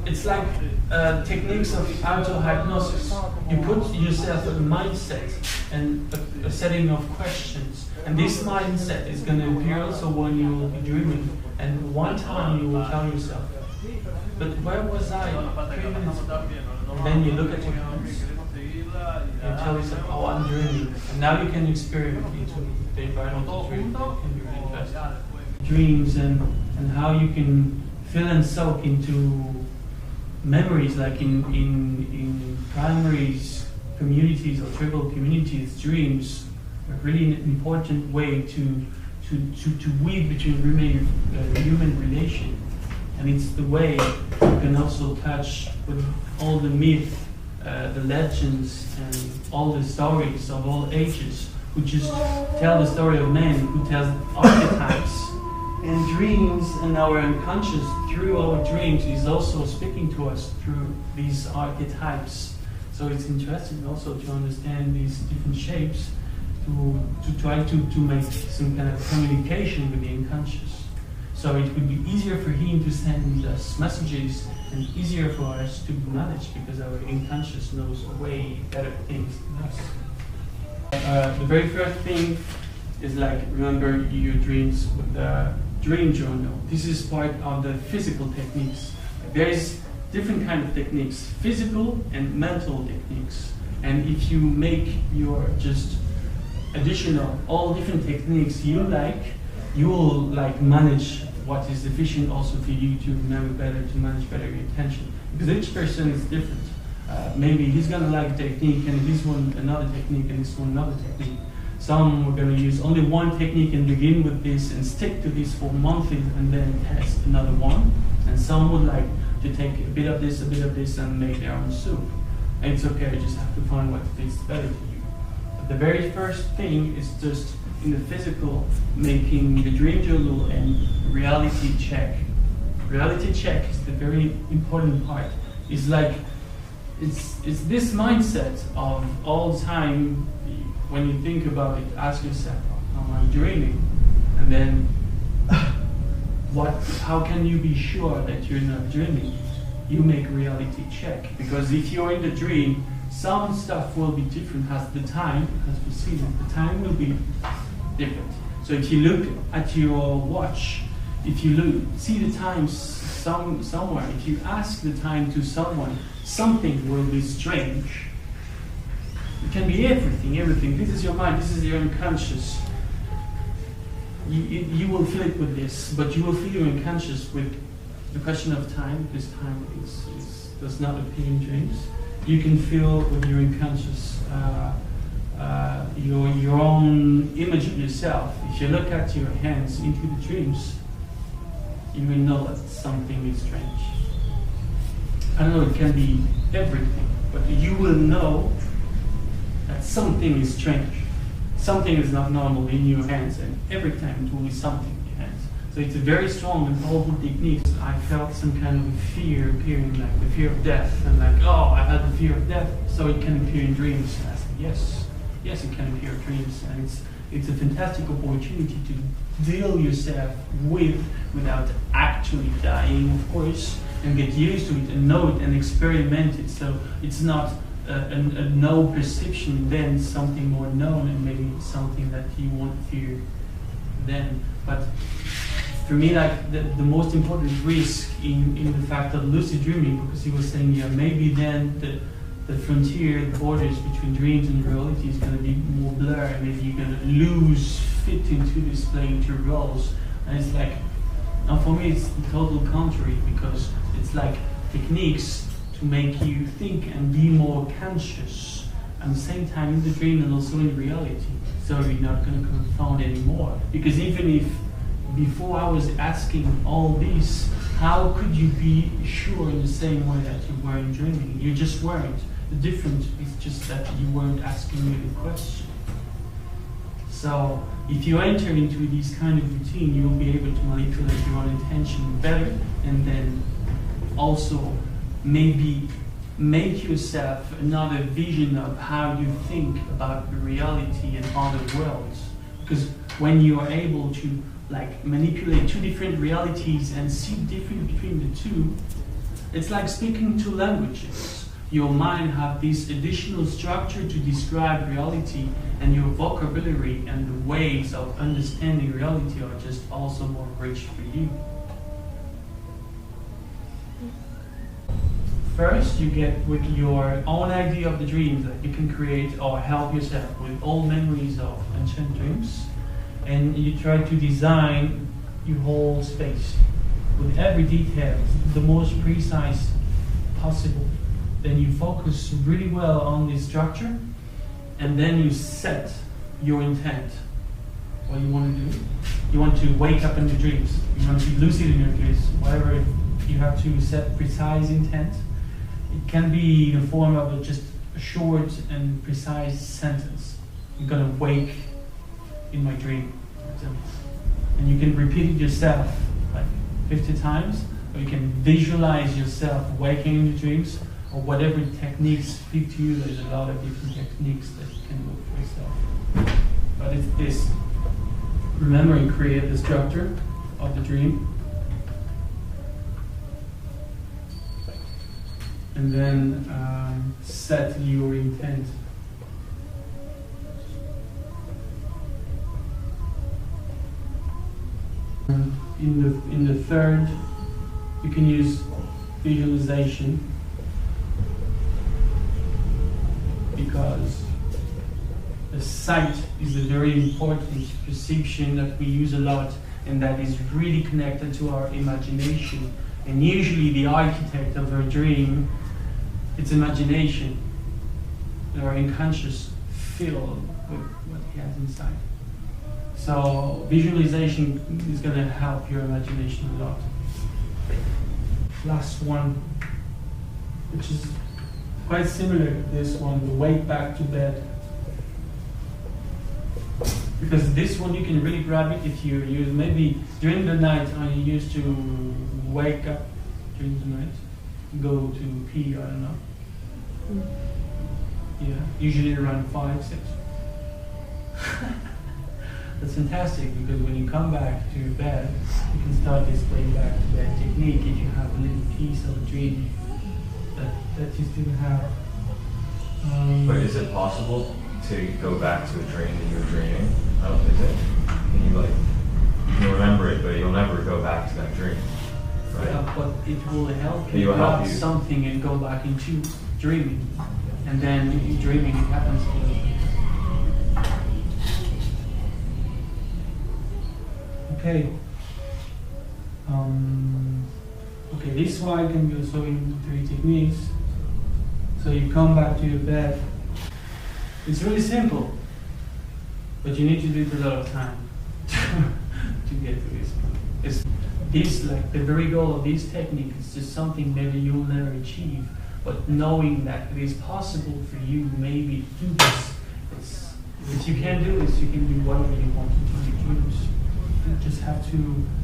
it's like techniques of auto-hypnosis. You put yourself in a mindset and a setting of questions. And this mindset is going to appear also when you will be dreaming. And one time you will tell yourself, but where was I 3 minutes ago? And then you look at your hands and tell yourself, oh, I'm dreaming. And now you can experiment into the environment of dream. That can be really interesting. Dreams and how you can fill and soak into memories, like in primaries, communities or tribal communities, dreams are really an important way to weave between human relation. And it's the way you can also touch with all the myth, the legends, and all the stories of all ages, who just tell the story of men, who tells archetypes. And dreams and our unconscious, through our dreams, is also speaking to us through these archetypes. So it's interesting also to understand these different shapes, to try to make some kind of communication with the unconscious. So it would be easier for him to send us messages and easier for us to manage, because our unconscious knows way better things than us. The very first thing is like, remember your dreams with the dream journal. This is part of the physical techniques. There is different kind of techniques, physical and mental techniques. And if you make your just additional, all different techniques you will like manage what is efficient also for you to remember better, to manage better your attention. Because each person is different. Maybe he's gonna like a technique and this one another technique and this one another technique. Some are going to use only one technique and begin with this and stick to this for months and then test another one. And some would like to take a bit of this and make their own soup. And it's okay, you just have to find what fits better to you. But the very first thing is just in the physical, making the dream journal and reality check. Reality check is the very important part. It's like, it's this mindset of all time. When you think about it, ask yourself, am I dreaming? And then, how can you be sure that you're not dreaming? You make reality check. Because if you're in the dream, some stuff will be different as the time, as we see that the time will be different. So if you look at your watch, if you see the time somewhere, if you ask the time to someone, something will be strange. It can be everything. This is your mind, this is your unconscious. You will feel it with this, but you will feel your unconscious with the question of time, because time does not appear in dreams. You can feel with your unconscious your own image of yourself. If you look at your hands into the dreams, you will know that something is strange. I don't know, it can be everything, but you will know that something is strange. Something is not normal in your hands, and every time it will be something in your hands. So it's a very strong and powerful technique. I felt some kind of fear appearing, like the fear of death, and like, oh, I had the fear of death, so it can appear in dreams. And I said, yes, it can appear in dreams, and it's a fantastic opportunity to deal yourself without actually dying, of course, and get used to it and know it and experiment it. So it's not a no perception, then something more known, and maybe something that you won't fear then. But for me, like the most important risk in the fact of lucid dreaming, because he was saying, yeah, maybe then the frontier, the borders between dreams and reality is going to be more blurred. Maybe you're going to lose fit into this playing two roles. And it's like, now for me, it's the total contrary, because it's like techniques to make you think and be more conscious at the same time in the dream and also in reality. So you're not going to confound anymore. Because even if before I was asking all this, how could you be sure in the same way that you weren't dreaming? You just weren't. The difference is just that you weren't asking me the question. So if you enter into this kind of routine, you'll be able to manipulate your own intention better, and then also maybe make yourself another vision of how you think about the reality and other worlds. Because when you are able to like manipulate two different realities and see the difference between the two. It's like speaking two languages. Your mind have this additional structure to describe reality, and your vocabulary and the ways of understanding reality are just also more rich for you. First, you get with your own idea of the dreams that you can create or help yourself with old memories of ancient dreams, and you try to design your whole space with every detail, the most precise possible. Then you focus really well on this structure, and then you set your intent. What you want to do? You want to wake up in the dreams. You want to be lucid in your dreams. Whatever, you have to set precise intent. It can be in the form of just a short and precise sentence. I'm gonna wake in my dream. And you can repeat it yourself like 50 times, or you can visualize yourself waking in your dreams, or whatever techniques speak to you. There's a lot of different techniques that you can do for yourself. But it's this. Remember, you create the structure of the dream. And then set your intent. In the third, you can use visualization, because the sight is a very important perception that we use a lot, and that is really connected to our imagination. And usually the architect of our dream, it's imagination, or unconscious feel with what he has inside. So visualization is going to help your imagination a lot. Last one, which is quite similar to this one, the wake back to bed. Because this one you can really grab it if you use, maybe during the night you used to wake up during the night, go to pee, I don't know. Yeah, usually around 5, 6. That's fantastic, because when you come back to your bed, you can start this way back to bed technique if you have a little piece of a dream that you still have. But is it possible to go back to a dream that you were dreaming? I don't think that. Can you you can remember it, but you'll never go back to that dream, right? Yeah, but it will help you grab something and go back into dreaming, and then dreaming happens a little bit. Okay. Okay, this one can be also in 3 techniques. So you come back to your bed. It's really simple, but you need to do it a lot of time to get to this point. It's this, like the very goal of this technique is just something maybe you'll never achieve, but knowing that it is possible for you maybe to do this. If you can do this, you can do whatever you want to do in your dreams. You just have to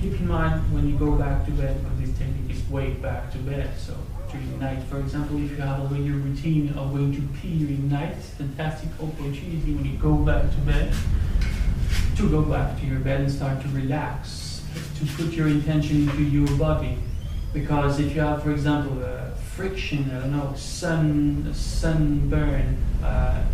keep in mind when you go back to bed, because this technique is wake back to bed. So during the night, for example, if you have already your routine of going to pee during the night, it's a fantastic opportunity when you go back to bed to go back to your bed and start to relax, to put your intention into your body. Because if you have, for example, friction, I don't know, sunburn,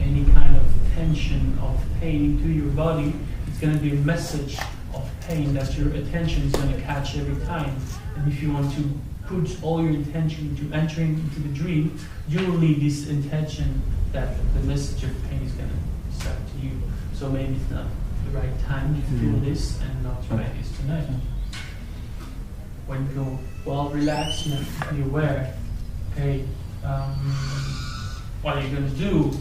any kind of tension of pain into your body, it's going to be a message of pain that your attention is going to catch every time. And if you want to put all your intention into entering into the dream, you will need this intention that the message of pain is going to start to you. So maybe it's not the right time to feel this, and not try this tonight. When you well relaxed and you're aware, okay, what are you going to do?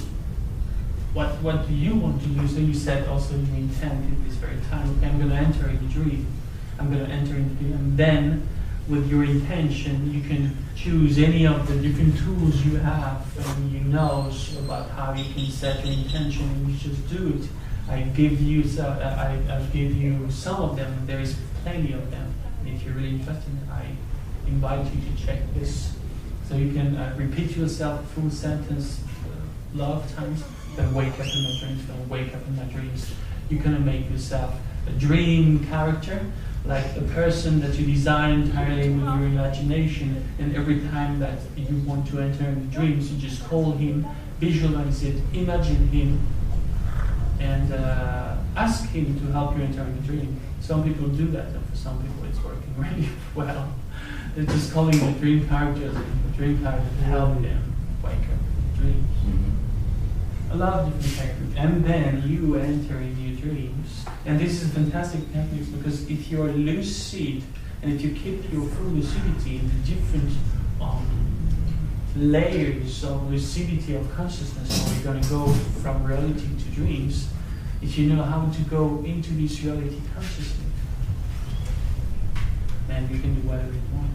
What do you want to do? So you said also your intent at this very time. Okay, I'm going to enter in the dream. I'm going to enter into the dream. And then, with your intention, you can choose any of the different tools you have, and you know about how you can set your intention, and you just do it. I give you some of them. There is plenty of them. And if you're really interested, I invite you to check this. So you can repeat yourself a full sentence a lot of times. Then wake up in my dreams. Then wake up in my dreams. You're gonna make yourself a dream character, like a person that you design entirely with your imagination, and every time that you want to enter into dreams, you just call him, visualize it, imagine him, and ask him to help you enter in the dream. Some people do that, and for some people it's working really well. They're just calling the dream characters and the dream character to help them wake up dreams. A lot of different techniques. And then you enter in your dreams. And this is a fantastic technique because if you're lucid and if you keep your full lucidity in the different layers of lucidity of consciousness, where you're going to go from reality to dreams, if you know how to go into this reality consciously, then you can do whatever you want.